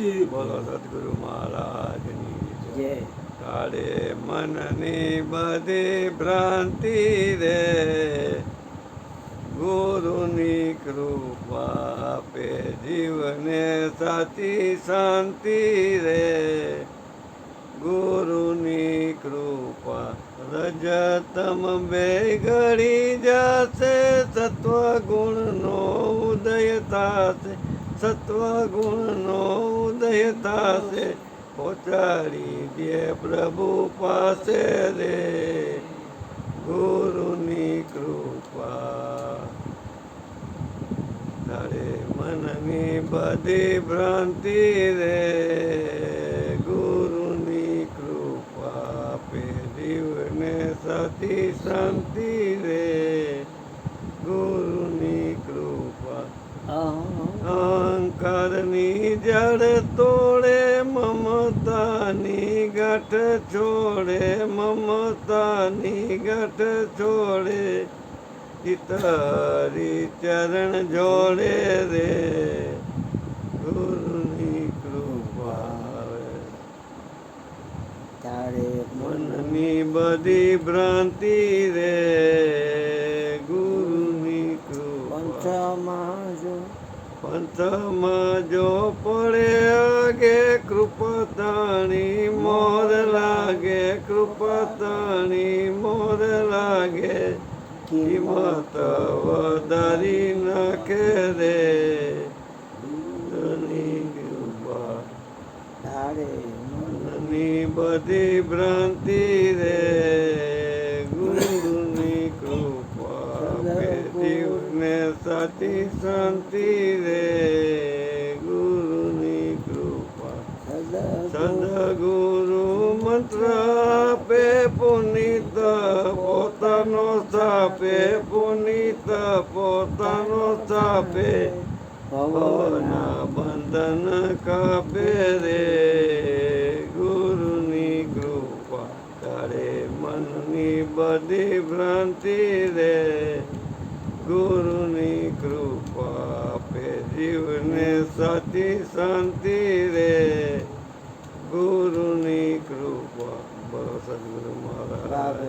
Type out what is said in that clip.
કી બોલો સદગુરુ મહારાજની જય. કાળે મનની બધી ભ્રાંતિ રે, ગુરુની કૃપા આપે જીવને સાચી શાંતિ રે. ગુરુની કૃપા રજતમ બે ઘડી જશે, સત્વગુણનો ઉદય થશે, સત્વગુણનો ઉદય થશે, પહોંચાડી દે પ્રભુ પાસે રે. ગુરુની કૃપા તારે મનની બધી ભ્રાંતિ રે, ગુરુની કૃપા આપે જીવને સાચી શાંતિ રે. ગુરુની કૃપા અહંકારની જડ તોડે, મમતાની ગાંઠ છોડે, મમતાની ગાંઠ છોડે, તારી ચરણ જોડે રે. ગુરુની કૃપા તારે મનની બધી ભ્રાંતિ રે. ગુરુની કૃપા પંથમાં જો પડે આગે, કૃપતાની મોર લાગે, કૃપતાની મોર લાગે, કિંમત વધારી નાખે રે. મનની બધી ભ્રાંતિ રે, ગુરુની કૃપા જીવને સાચી શાંતિ રે. ગુરુની કૃપા સદગુરુ મંત્ર આપે પુનિત પોતાનો સ્થાપે, પુનિત પોતાનો સ્થાપે, ભવના બંધન કાપે રે. ગુરુની કૃપા તારે મનની બધી ભ્રાંતિ રે. ગુરુની કૃપા આપે જીવને સાચી શાંતિ રે. ગુરુની કૃપા બોલો સદગુરુ મહારાજ.